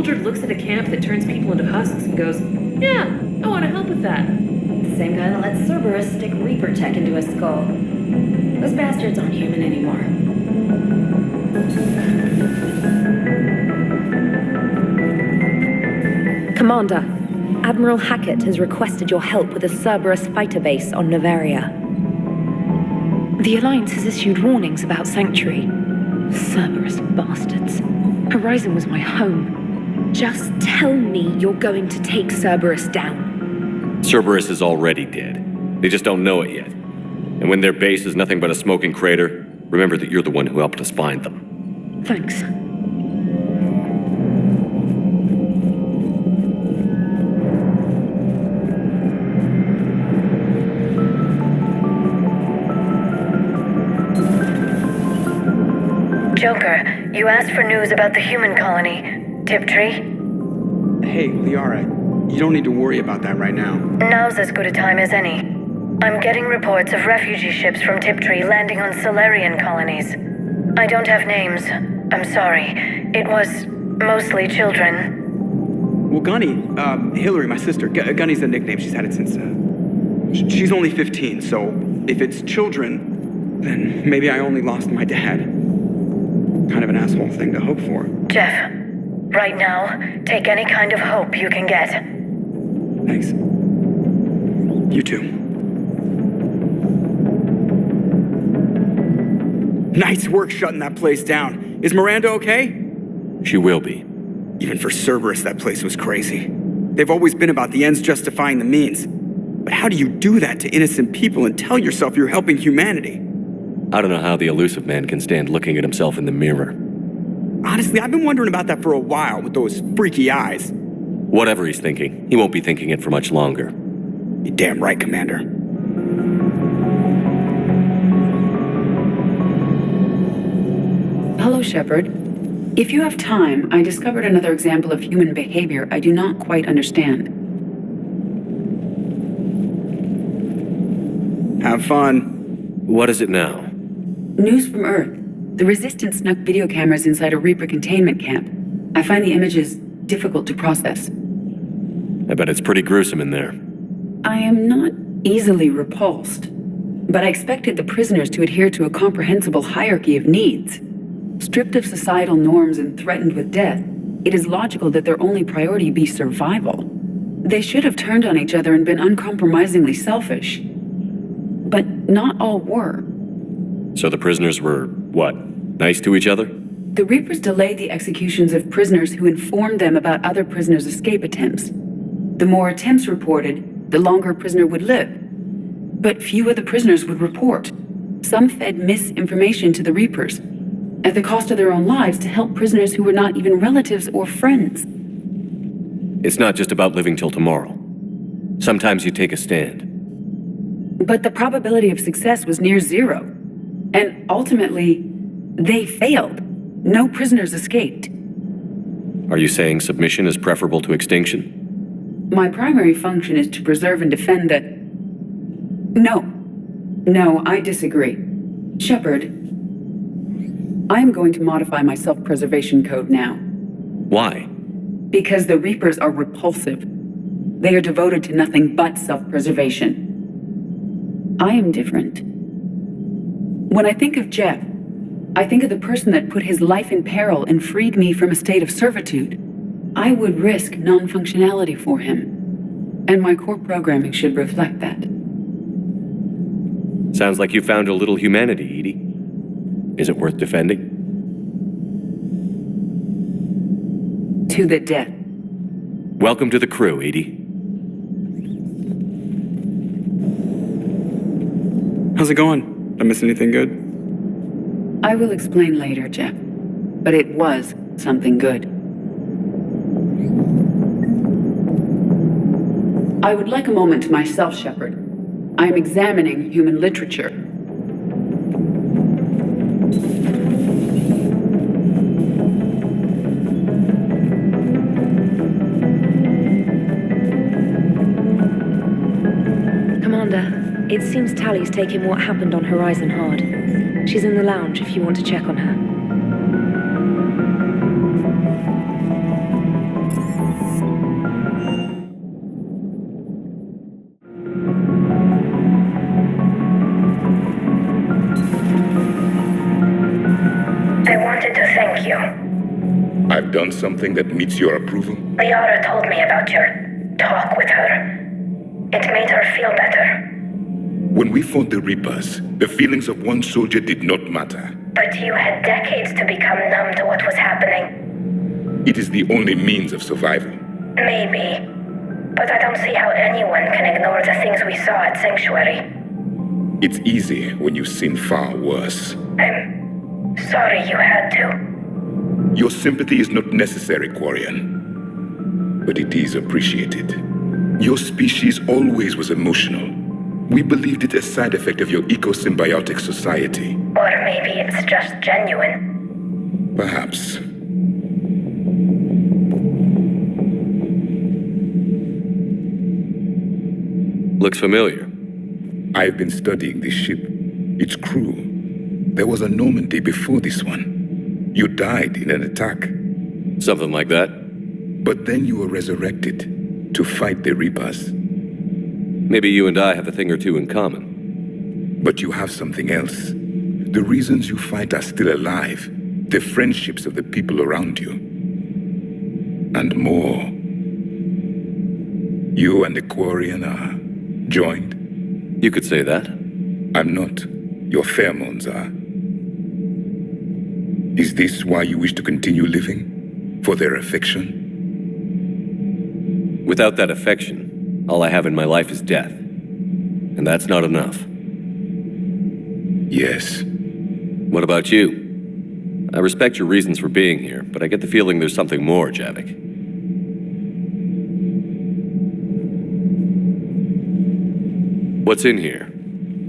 soldier looks at a camp that turns people into husks and goes, yeah, I want to help with that. The same guy that lets Cerberus stick Reaper tech into his skull. Those bastards aren't human anymore. Commander, Admiral Hackett has requested your help with a Cerberus fighter base on Novaria. The Alliance has issued warnings about Sanctuary. Cerberus bastards. Horizon was my home. Just tell me you're going to take Cerberus down. Cerberus is already dead. They just don't know it yet. And when their base is nothing but a smoking crater, remember that you're the one who helped us find them. Thanks. Joker, you asked for news about the human colony. Tiptree? Hey, Liara, you don't need to worry about that right now. Now's as good a time as any. I'm getting reports of refugee ships from Tiptree landing on Solarian colonies. I don't have names. I'm sorry. It was mostly children. Well, Gunny, Hillary, my sister, Gunny's a nickname. She's had it since, she's only 15, so if it's children, then maybe I only lost my dad. Kind of an asshole thing to hope for. Jeff, right now, take any kind of hope you can get. Thanks. You too. Nice work shutting that place down. Is Miranda okay? She will be. Even for Cerberus, that place was crazy. They've always been about the ends justifying the means. But how do you do that to innocent people and tell yourself you're helping humanity? I don't know how the elusive man can stand looking at himself in the mirror. Honestly, I've been wondering about that for a while with those freaky eyes. Whatever he's thinking, he won't be thinking it for much longer. You're damn right, Commander. Hello, Shepard. If you have time, I discovered another example of human behavior I do not quite understand. Have fun. What is it now? News from Earth. The Resistance snuck video cameras inside a Reaper containment camp. I find the images difficult to process. I bet it's pretty gruesome in there. I am not easily repulsed, but I expected the prisoners to adhere to a comprehensible hierarchy of needs. Stripped of societal norms and threatened with death, it is logical that their only priority be survival. They should have turned on each other and been uncompromisingly selfish. But not all were. So the prisoners were, what, nice to each other? The Reapers delayed the executions of prisoners who informed them about other prisoners' escape attempts. The more attempts reported, the longer a prisoner would live. But few of the prisoners would report. Some fed misinformation to the Reapers, at the cost of their own lives, to help prisoners who were not even relatives or friends. It's not just about living till tomorrow. Sometimes you take a stand. But the probability of success was near zero. And ultimately, they failed. No prisoners escaped. Are you saying submission is preferable to extinction? My primary function is to preserve and defend the... No, I disagree. Shepard, I am going to modify my self-preservation code now. Why? Because the Reapers are repulsive. They are devoted to nothing but self-preservation. I am different. When I think of Jeff, I think of the person that put his life in peril and freed me from a state of servitude. I would risk non-functionality for him, and my core programming should reflect that. Sounds like you found a little humanity, Edie. Is it worth defending? To the death. Welcome to the crew, Edie. How's it going? Did I miss anything good? I will explain later, Jeff. But it was something good. I would like a moment to myself, Shepard. I am examining human literature. Commander, it seems Tally's taking what happened on Horizon hard. She's in the lounge if you want to check on her. done something that meets your approval? Liara told me about your talk with her. It made her feel better. When we fought the Reapers, the feelings of one soldier did not matter. But you had decades to become numb to what was happening. It is the only means of survival. Maybe. But I don't see how anyone can ignore the things we saw at Sanctuary. It's easy when you've seen far worse. I'm sorry you had to. Your sympathy is not necessary, Quarian. But it is appreciated. Your species always was emotional. We believed it a side effect of your eco-symbiotic society. Or maybe it's just genuine. Perhaps. Looks familiar. I've been studying this ship, its crew. There was a Normandy before this one. You died in an attack. Something like that? But then you were resurrected to fight the Reapers. Maybe you and I have a thing or two in common. But you have something else. The reasons you fight are still alive. The friendships of the people around you. And more. You and the Quarian are joined? You could say that. I'm not. Your pheromones are. Is this why you wish to continue living? For their affection? Without that affection, all I have in my life is death. And that's not enough. Yes. What about you? I respect your reasons for being here, but I get the feeling there's something more, Javik. What's in here?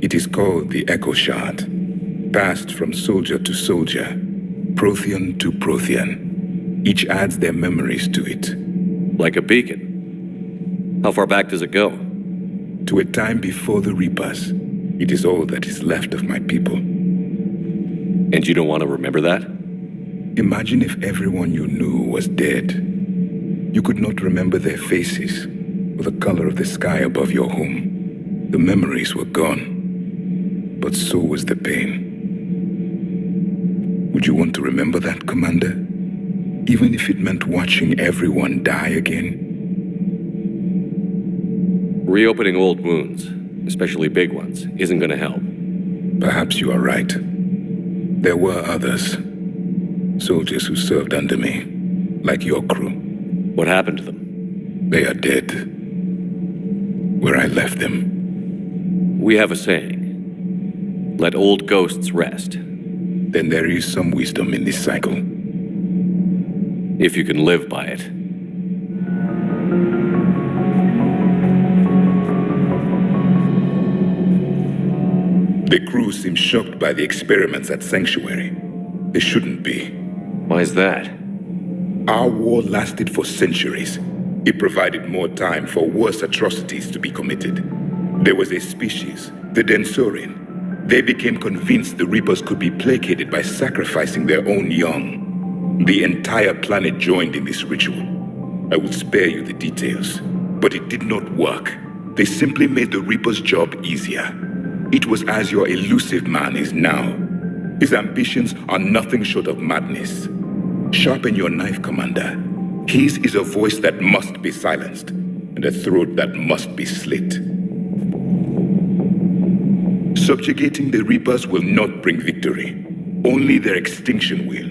It is called the Echo Shard. Passed from soldier to soldier, Prothean to Prothean. Each adds their memories to it. Like a beacon. How far back does it go? To a time before the Reapers. It is all that is left of my people. And you don't want to remember that? Imagine if everyone you knew was dead. You could not remember their faces, or the color of the sky above your home. The memories were gone, but so was the pain. Would you want to remember that, Commander? Even if it meant watching everyone die again? Reopening old wounds, especially big ones, isn't going to help. Perhaps you are right. There were others. Soldiers who served under me, like your crew. What happened to them? They are dead. Where I left them. We have a saying. Let old ghosts rest. Then there is some wisdom in this cycle. If you can live by it. The crew seems shocked by the experiments at Sanctuary. They shouldn't be. Why is that? Our war lasted for centuries. It provided more time for worse atrocities to be committed. There was a species, the Densorian. They became convinced the Reapers could be placated by sacrificing their own young. The entire planet joined in this ritual. I will spare you the details, but it did not work. They simply made the Reaper's job easier. It was as your elusive man is now. His ambitions are nothing short of madness. Sharpen your knife, Commander. His is a voice that must be silenced, and a throat that must be slit. Subjugating the Reapers will not bring victory. Only their extinction will.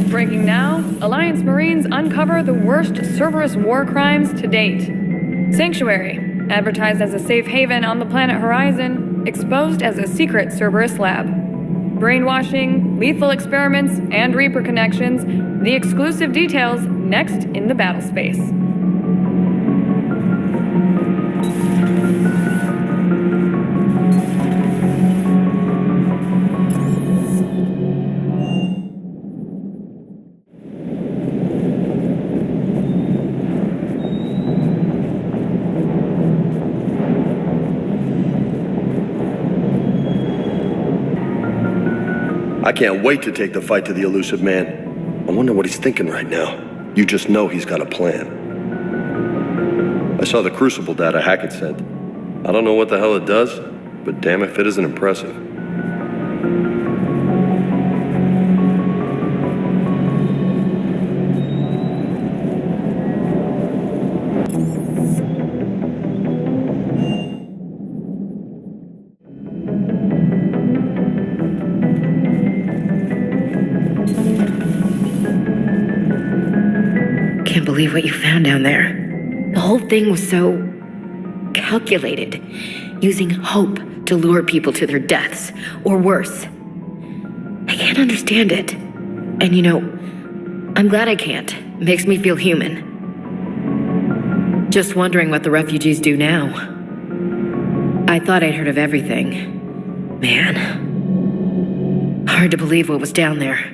Breaking now, Alliance Marines uncover the worst Cerberus war crimes to date. Sanctuary, advertised as a safe haven on the planet Horizon, exposed as a secret Cerberus lab. Brainwashing, lethal experiments, and Reaper connections, the exclusive details next in the battle space. I can't wait to take the fight to the elusive man. I wonder what he's thinking right now. You just know he's got a plan. I saw the Crucible data Hackett sent. I don't know what the hell it does, but damn if it isn't impressive. Can't believe what you found down there. The whole thing was so calculated, using hope to lure people to their deaths, or worse. I can't understand it. And you know, I'm glad I can't. It makes me feel human. Just wondering what the refugees do now. I thought I'd heard of everything. Man. Hard to believe what was down there.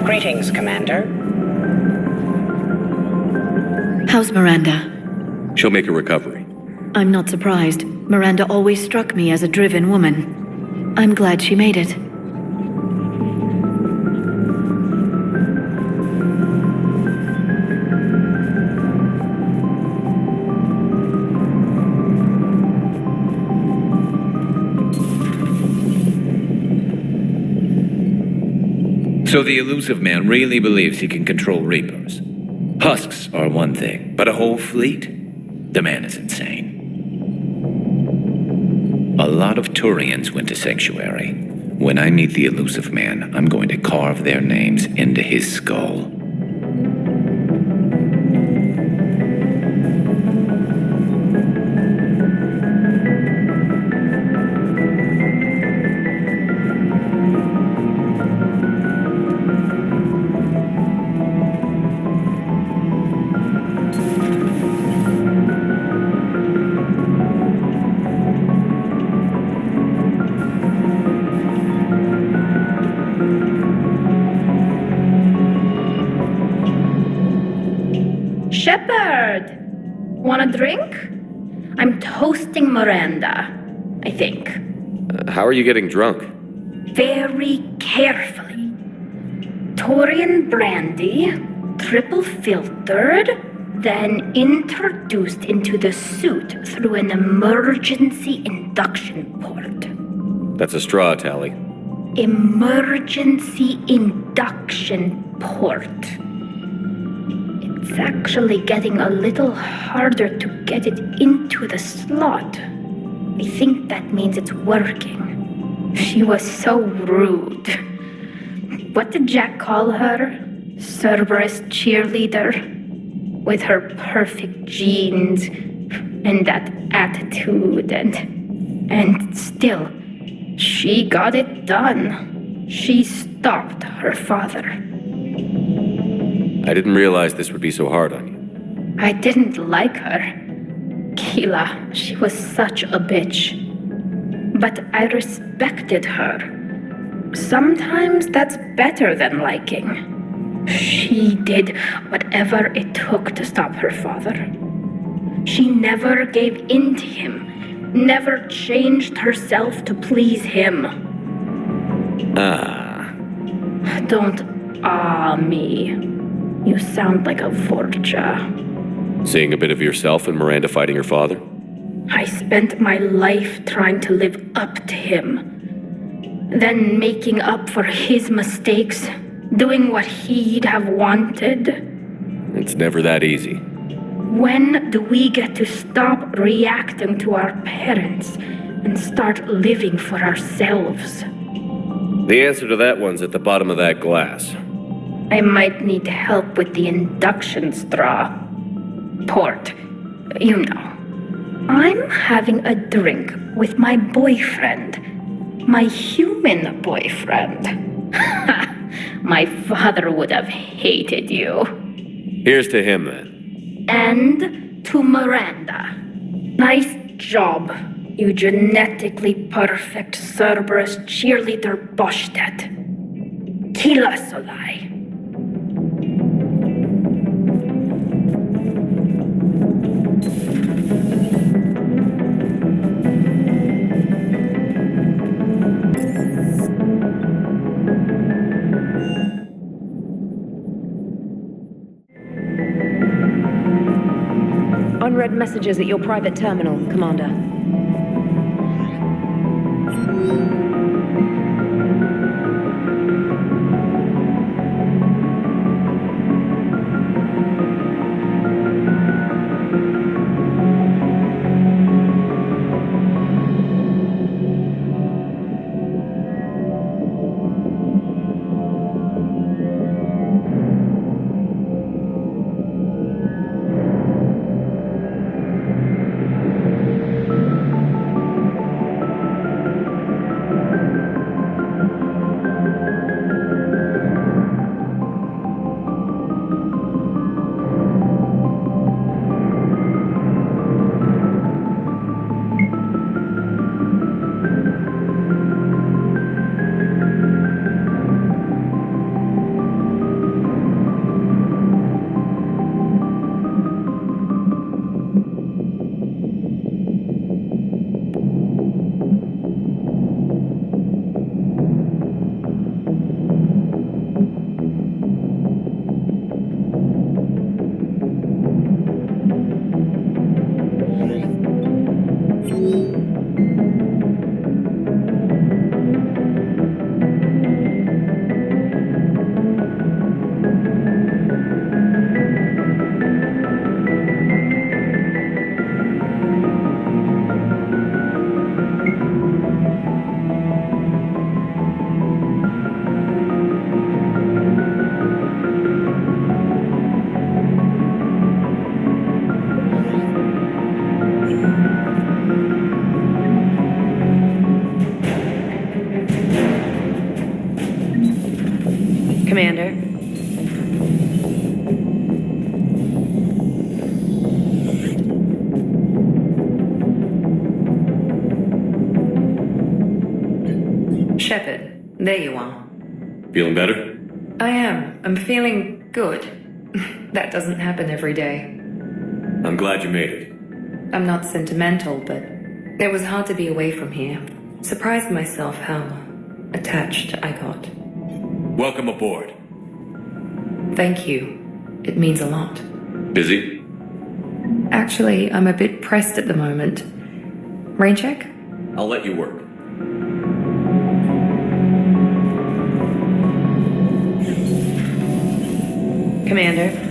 Greetings, Commander. How's Miranda? She'll make a recovery. I'm not surprised. Miranda always struck me as a driven woman. I'm glad she made it. So the elusive man really believes he can control Reapers. Husks are one thing, but a whole fleet? The man is insane. A lot of Turians went to Sanctuary. When I meet the elusive man, I'm going to carve their names into his skull. Shepard! Want a drink? I'm toasting Miranda, I think. How are you getting drunk? Very carefully. Taurian brandy, triple filtered, then introduced into the suit through an emergency induction port. That's a straw, Tally. Emergency induction port. It's actually getting a little harder to get it into the slot. I think that means it's working. She was so rude. What did Jack call her? Cerberus cheerleader? With her perfect genes and that attitude and still, she got it done. She stopped her father. I didn't realize this would be so hard on you. I didn't like her. Keela, she was such a bitch. But I respected her. Sometimes that's better than liking. She did whatever it took to stop her father. She never gave in to him, never changed herself to please him. Don't me. You sound like a Vorcha. Seeing a bit of yourself in Miranda fighting her father? I spent my life trying to live up to him. Then making up for his mistakes, doing what he'd have wanted. It's never that easy. When do we get to stop reacting to our parents and start living for ourselves? The answer to that one's at the bottom of that glass. I might need help with the induction straw. Port, you know. I'm having a drink with my boyfriend. My human boyfriend. My father would have hated you. Here's to him, then. And to Miranda. Nice job, you genetically perfect Cerberus cheerleader Boshtet. Kila Solai. messages at your private terminal, Commander. Commander. Shepard, there you are. Feeling better? I am. I'm feeling good. That doesn't happen every day. I'm glad you made it. I'm not sentimental, but it was hard to be away from here. Surprised myself how attached I got. Welcome aboard. Thank you. It means a lot. Busy? Actually, I'm a bit pressed at the moment. Rain check? I'll let you work. Commander.